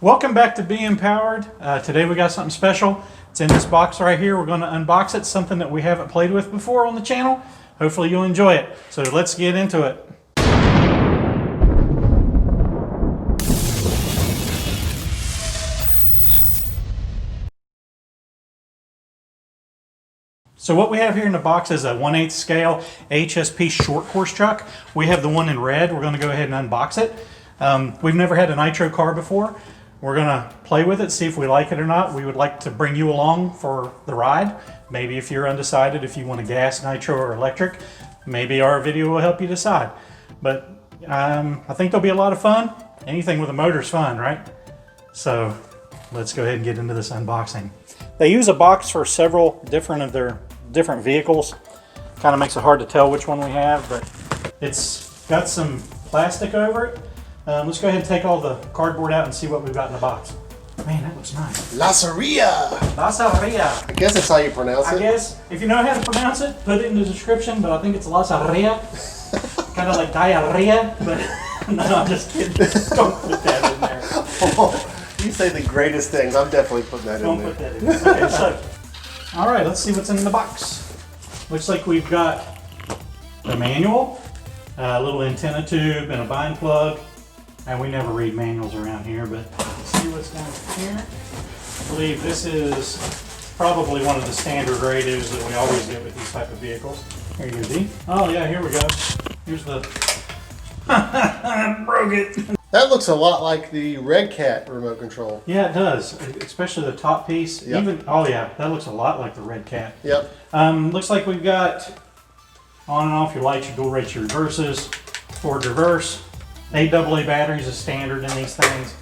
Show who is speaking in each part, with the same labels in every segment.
Speaker 1: Welcome back to Be Empowered. Today we got something special. It's in this box right here. We're going to unbox it, something that we haven't played with before on the channel. Hopefully you'll enjoy it. So let's get into it. So what we have here in the box is a 1/8 scale HSP short course truck. We have the one in red. We're going to go ahead and unbox it. We've never had a nitro car before. We're going to play with it, see if we like it or not. We would like to bring you along for the ride. Maybe if you're undecided, if you want a gas, nitro, or electric, maybe our video will help you decide. But I think there'll be a lot of fun. Anything with a motor is fun, right? So let's go ahead and get into this unboxing. They use a box for several different vehicles. Kind of makes it hard to tell which one we have, but it's got some plastic over it. Let's go ahead and take all the cardboard out and see what we've got in the box. Man, that looks nice.
Speaker 2: Lacerea!
Speaker 1: Lacerea.
Speaker 2: I guess that's how you pronounce it.
Speaker 1: I guess. If you know how to pronounce it, put it in the description, but I think it's Lacerea. Kind of like diarrhea, but no, I'm just kidding. Don't put that in there.
Speaker 2: Oh, you say the greatest things. I'm definitely putting that in there.
Speaker 1: Don't put that in there. Okay, so, all right, let's see what's in the box. Looks like we've got the manual, a little antenna tube, and a bind plug. And we never read manuals around here, but let's see what's down here. I believe this is probably one of the standard radios that we always get with these type of vehicles. Here you go, D. Oh yeah, here we go. Here's the... broke it.
Speaker 2: That looks a lot like the Red Cat remote control.
Speaker 1: Yeah, it does, especially the top piece.
Speaker 2: Yep.
Speaker 1: Even oh yeah, that looks a lot like the Red Cat.
Speaker 2: Yep.
Speaker 1: Looks like we've got on and off your lights, your dual rates, your reverses, forward reverse. 8 AA batteries is standard in these things.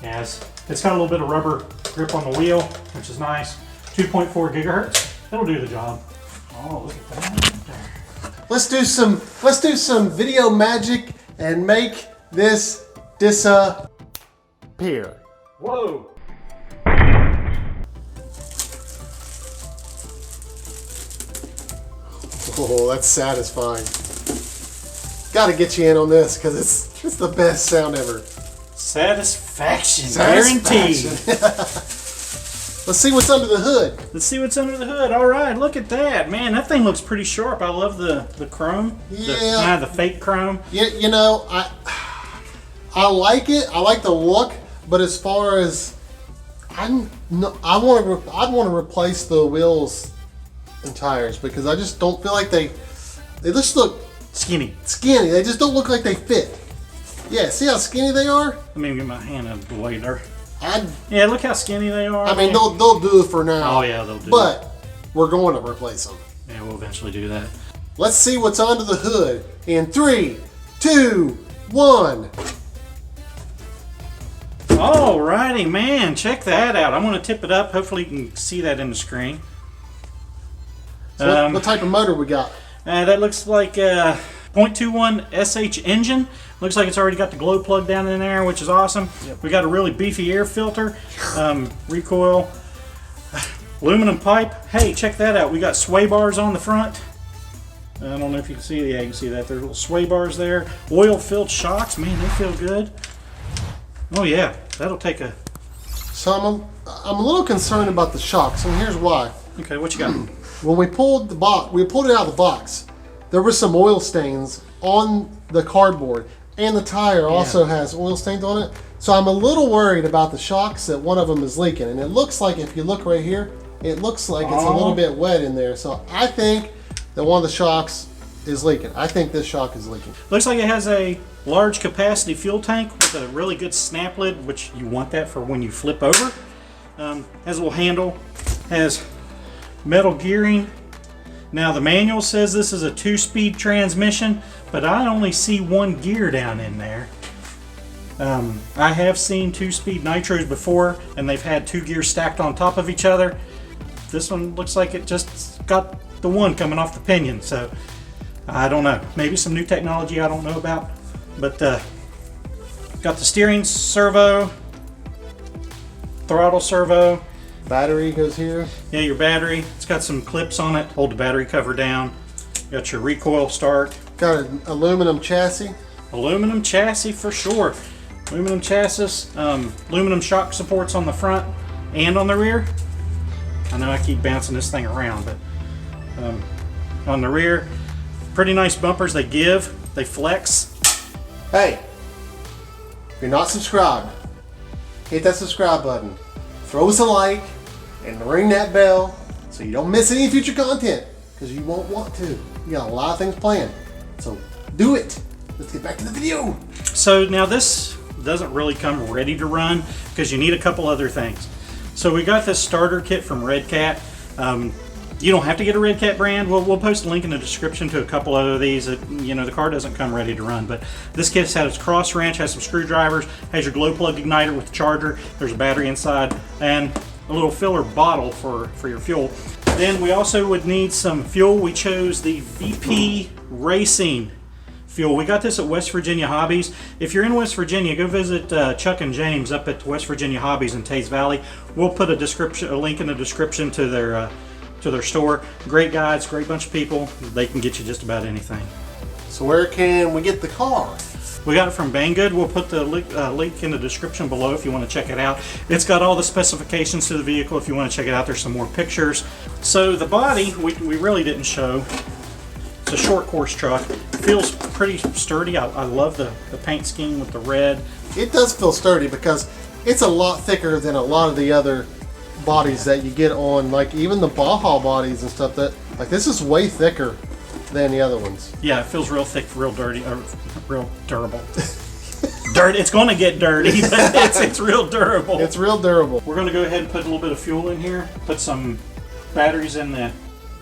Speaker 1: Yes, it's got a little bit of rubber grip on the wheel, which is nice. 2.4 gigahertz. That'll do the job. Oh, look at that right there.
Speaker 2: Let's do some video magic and make this disappear.
Speaker 1: Whoa.
Speaker 2: Oh, that's satisfying. Got to get you in on this because it's the best sound ever.
Speaker 1: Satisfaction. Guaranteed.
Speaker 2: Let's see what's under the hood.
Speaker 1: Let's see what's under the hood. All right, look at that. Man, that thing looks pretty sharp. I love the chrome.
Speaker 2: Yeah.
Speaker 1: The fake chrome.
Speaker 2: Yeah, you know, I like it. I like the look, but as far as I'd want to replace the wheels and tires because I just don't feel like they just look
Speaker 1: skinny.
Speaker 2: They just don't look like they fit. Yeah, see how skinny they are?
Speaker 1: Let me get my hand out of the way there. Yeah, look how skinny they are.
Speaker 2: I mean, they'll do it for now.
Speaker 1: Oh yeah, they'll do it.
Speaker 2: But we're going to replace them.
Speaker 1: Yeah, we'll eventually do that.
Speaker 2: Let's see what's under the hood in 3, 2, 1.
Speaker 1: Alrighty, man, check that out. I'm gonna tip it up. Hopefully you can see that in the screen.
Speaker 2: So what type of motor we got?
Speaker 1: That looks like a 0.21 SH engine. Looks like it's already got the glow plug down in there, which is awesome. Yep. We got a really beefy air filter, recoil, aluminum pipe. Hey, check that out. We got sway bars on the front. I don't know if you can see. Yeah, you can see that. There's little sway bars there. Oil-filled shocks. Man, they feel good. Oh yeah, that'll take a...
Speaker 2: So I'm a little concerned about the shocks, and here's why.
Speaker 1: Okay, what you got?
Speaker 2: When we pulled it out of the box, there were some oil stains on the cardboard, and the tire also has oil stains on it. So I'm a little worried about the shocks that one of them is leaking, and it looks like if you look right here, it looks like it's a little bit wet in there. So I think that one of the shocks is leaking. I think this shock is leaking.
Speaker 1: Looks like it has a large capacity fuel tank with a really good snap lid, which you want that for when you flip over. Has a little handle, has metal gearing. Now the manual says this is a 2-speed transmission, but I only see 1 gear down in there. I have seen 2-speed nitros before, and they've had 2 gears stacked on top of each other. This one looks like it just got the 1 coming off the pinion, so I don't know. Maybe some new technology I don't know about. But got the steering servo, throttle servo.
Speaker 2: Battery goes here.
Speaker 1: Yeah, your battery. It's got some clips on it. Hold the battery cover down. Got your recoil start.
Speaker 2: Got an aluminum chassis.
Speaker 1: Aluminum chassis for sure. Aluminum chassis, aluminum shock supports on the front and on the rear. I know I keep bouncing this thing around, but on the rear, pretty nice bumpers. They give, they flex.
Speaker 2: Hey, if you're not subscribed, hit that subscribe button, throw us a like, and ring that bell so you don't miss any future content, because you won't want to. You got a lot of things planned, so do it. Let's get back to the video.
Speaker 1: So now this doesn't really come ready to run because you need a couple other things. So we got this starter kit from Red Cat. You don't have to get a Red Cat brand. We'll post a link in the description to a couple of these. You know, the car doesn't come ready to run, but this kit has its cross wrench, has some screwdrivers, has your glow plug igniter with the charger. There's a battery inside and a little filler bottle for your fuel. Then we also would need some fuel. We chose the VP Racing fuel. We got this at West Virginia Hobbies. If you're in West Virginia, go visit Chuck and James up at West Virginia Hobbies in Tays Valley. We'll put a link in the description to their store. Great guys, great bunch of people. They can get you just about anything.
Speaker 2: So where can we get the car?
Speaker 1: We got it from Banggood. We'll put the link in the description below if you want to check it out. It's got all the specifications to the vehicle if you want to check it out. There's some more pictures. So the body, we really didn't show. It's a short course truck. Feels pretty sturdy. I love the paint scheme with the red.
Speaker 2: It does feel sturdy because it's a lot thicker than a lot of the other bodies that you get on, like even the Baja bodies and stuff. That, like, this is way thicker than the other ones.
Speaker 1: Yeah, it feels real thick, real dirty, real durable. It's going to get dirty, but it's real durable.
Speaker 2: It's real durable.
Speaker 1: We're going to go ahead and put a little bit of fuel in here, put some batteries in the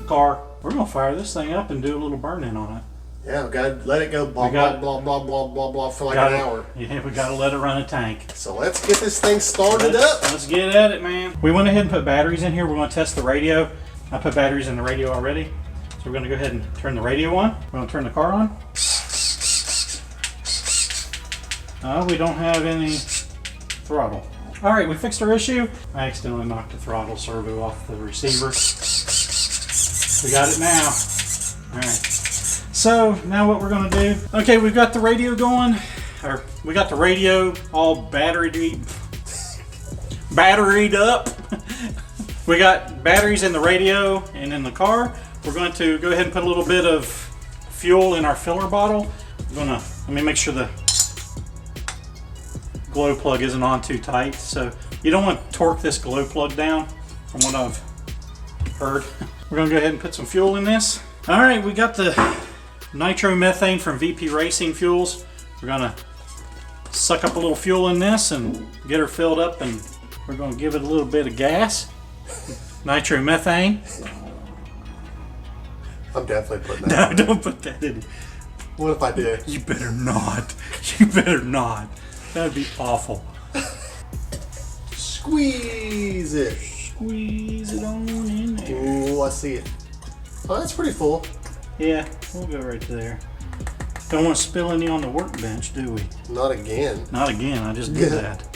Speaker 1: car. We're going to fire this thing up and do a little burn-in on it.
Speaker 2: Yeah, we got to let it go blah, blah, blah, blah, blah, blah, blah for like an hour.
Speaker 1: Yeah, we got to let it run a tank.
Speaker 2: So let's get this thing started up.
Speaker 1: Let's get at it, man. We went ahead and put batteries in here. We're going to test the radio. I put batteries in the radio already. So we're going to go ahead and turn the radio on. We're going to turn the car on. We don't have any throttle. All right, we fixed our issue. I accidentally knocked the throttle servo off the receiver. We got it now. All right. So now what we're going to do, okay, we've got the radio going, or we got the radio all batteried up. We got batteries in the radio and in the car. We're going to go ahead and put a little bit of fuel in our filler bottle. Let me make sure the glow plug isn't on too tight. So you don't want to torque this glow plug down from what I've heard. We're going to go ahead and put some fuel in this. All right, we got the nitromethane from VP Racing Fuels. We're going to suck up a little fuel in this and get her filled up, and we're going to give it a little bit of gas. Nitromethane.
Speaker 2: I'm definitely putting that.
Speaker 1: No, don't put that in.
Speaker 2: What if I did?
Speaker 1: You better not. You better not. That would be awful.
Speaker 2: Squeeze it.
Speaker 1: Squeeze it on in there.
Speaker 2: Ooh, I see it. Oh, that's pretty full.
Speaker 1: Yeah, we'll go right there. Don't want to spill any on the workbench, do we?
Speaker 2: Not again.
Speaker 1: Not again, I just did that.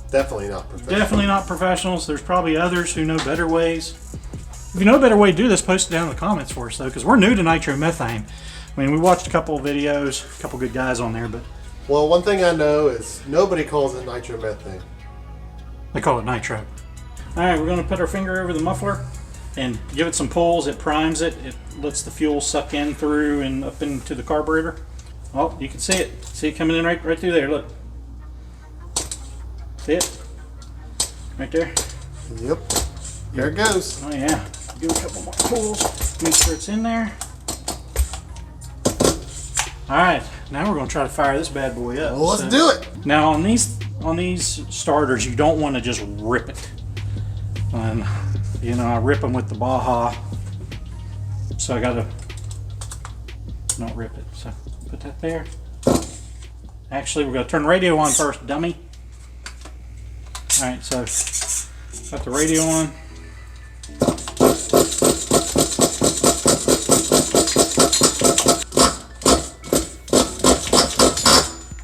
Speaker 2: Definitely not professional.
Speaker 1: Definitely not professionals. There's probably others who know better ways. If you know a better way to do this, post it down in the comments for us, though, because we're new to nitromethane. I mean, we watched a couple of videos, a couple good guys on there, but...
Speaker 2: Well, one thing I know is nobody calls it nitromethane.
Speaker 1: They call it nitro. All right, we're going to put our finger over the muffler and give it some pulls. It primes it. It lets the fuel suck in through and up into the carburetor. Oh, you can see it. See it coming in right through there. Look. See it? Right there.
Speaker 2: Yep. There it goes.
Speaker 1: Oh yeah. Give it a couple more pulls. Make sure it's in there. All right. Now we're going to try to fire this bad boy up.
Speaker 2: Well, let's do it.
Speaker 1: Now on these starters, you don't want to just rip it. And you know, I rip them with the Baja, so I gotta not rip it. So put that there. Actually, we're gonna turn the radio on first, dummy. All right, so got the radio on.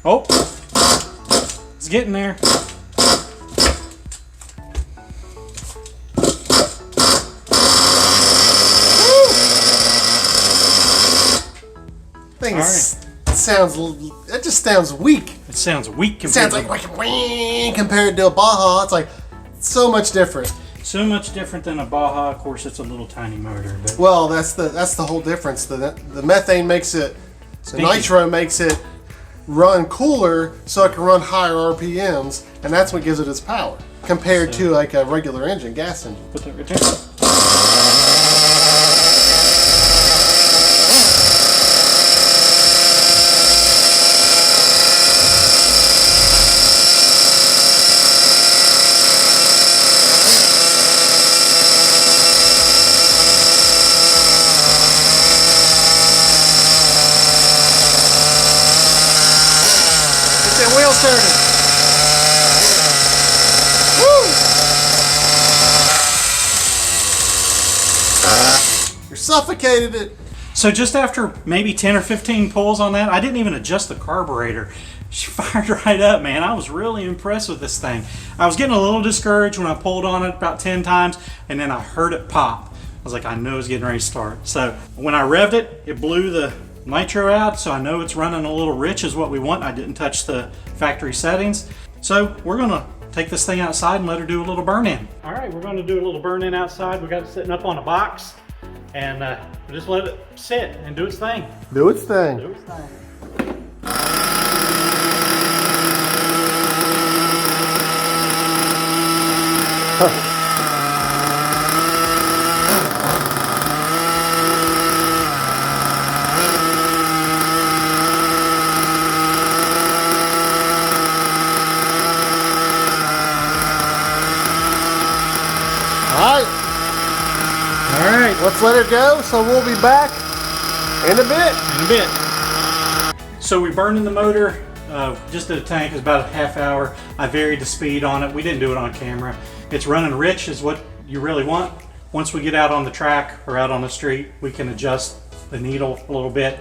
Speaker 1: Oh, it's getting there.
Speaker 2: It That just sounds weak.
Speaker 1: It sounds weak.
Speaker 2: It sounds like compared to a Baja. It's like so much different.
Speaker 1: So much different than a Baja. Of course, it's a little tiny motor. But
Speaker 2: well, that's the whole difference. The methane makes it, the nitro makes it run cooler, so it can run higher RPMs, and that's what gives it its power compared to like a regular engine, gas engine.
Speaker 1: Put that right there.
Speaker 2: Wheels turning. Woo! You're suffocated it.
Speaker 1: So just after maybe 10 or 15 pulls on that, I didn't even adjust the carburetor. She fired right up, man. I was really impressed with this thing. I was getting a little discouraged when I pulled on it about 10 times, and then I heard it pop. I was like, I know it's getting ready to start. So when I revved it, it blew the nitro out, so I know it's running a little rich is what we want. I didn't touch the factory settings. So we're gonna take this thing outside and let her do a little burn in. All right, we're gonna do a little burn in outside. We got it sitting up on a box, and we'll just let it sit and do its thing.
Speaker 2: Do its thing.
Speaker 1: Do its thing.
Speaker 2: Huh. All right, let's let her go. So we'll be back in a bit.
Speaker 1: So we burned in the motor, just at a tank. It's about a half hour. I varied the speed on it. We didn't do it on camera. It's running rich is what you really want. Once we get out on the track or out on the street, we can adjust the needle a little bit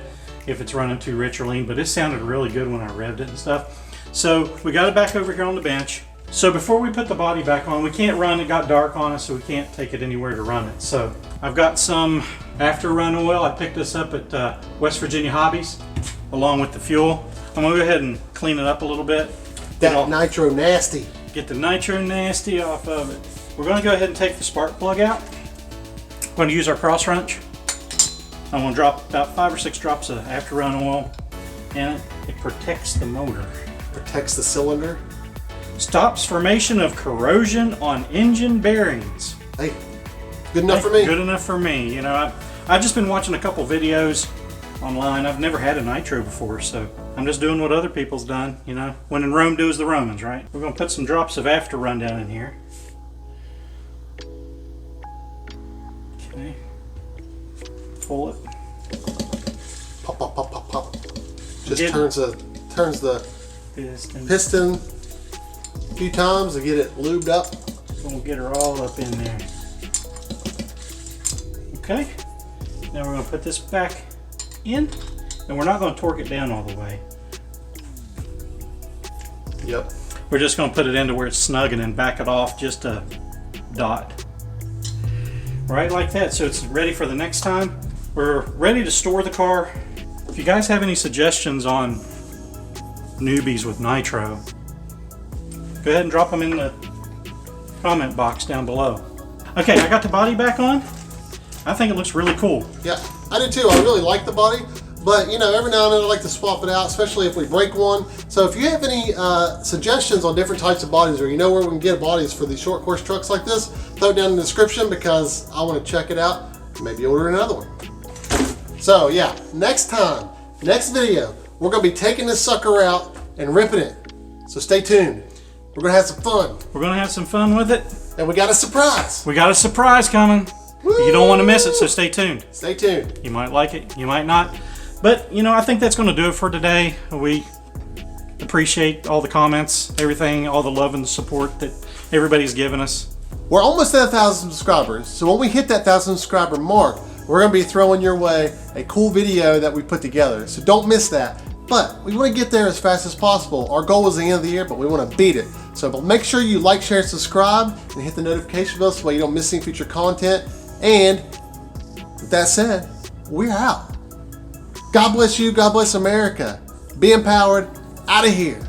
Speaker 1: if it's running too rich or lean, but it sounded really good when I revved it and stuff. So we got it back over here on the bench. So before we put the body back on, we can't run, it got dark on us, so we can't take it anywhere to run it. So I've got some after run oil. I picked this up at West Virginia Hobbies, along with the fuel. I'm gonna go ahead and clean it up a little bit.
Speaker 2: That nitro nasty.
Speaker 1: Get the nitro nasty off of it. We're gonna go ahead and take the spark plug out. We're gonna use our cross wrench. I'm gonna drop about 5 or 6 drops of after run oil in it. It protects the motor.
Speaker 2: Protects the cylinder.
Speaker 1: Stops formation of corrosion on engine bearings.
Speaker 2: Hey, good enough for me.
Speaker 1: Good enough for me. You know, I've just been watching a couple videos online. I've never had a nitro before, so I'm just doing what other people's done. You know, when in Rome, do as the Romans, right? We're gonna put some drops of after run down in here. Okay. Pull it.
Speaker 2: Pop, pop, pop, pop, pop. Just turns the piston a few times to get it lubed up.
Speaker 1: We'll get her all up in there. Okay. Now we're going to put this back in, and we're not going to torque it down all the way.
Speaker 2: Yep.
Speaker 1: We're just going to put it into where it's snug and then back it off just a dot. Right like that, so it's ready for the next time. We're ready to store the car. If you guys have any suggestions on newbies with nitro, go ahead and drop them in the comment box down below. Okay, I got the body back on. I think it looks really cool.
Speaker 2: Yeah, I do too. I really like the body, but you know, every now and then I like to swap it out, especially if we break one. So if you have any suggestions on different types of bodies, or you know where we can get bodies for these short course trucks like this, throw it down in the description because I want to check it out and maybe order another one. So yeah, next time, next video, we're going to be taking this sucker out and ripping it. So stay tuned. We're going to have some fun.
Speaker 1: We're going to have some fun with it.
Speaker 2: And we got a surprise.
Speaker 1: We got a surprise coming. Woo! You don't want to miss it, so stay tuned.
Speaker 2: Stay tuned.
Speaker 1: You might like it, you might not. But, you know, I think that's going to do it for today. We appreciate all the comments, everything, all the love and the support that everybody's given us.
Speaker 2: We're almost at 1,000 subscribers. So when we hit that 1,000 subscriber mark, we're going to be throwing your way a cool video that we put together. So don't miss that. But we want to get there as fast as possible. Our goal is the end of the year, but we want to beat it. So make sure you like, share, and subscribe, and hit the notification bell so you don't miss any future content. And with that said, we're out. God bless you. God bless America. Be empowered. Out of here.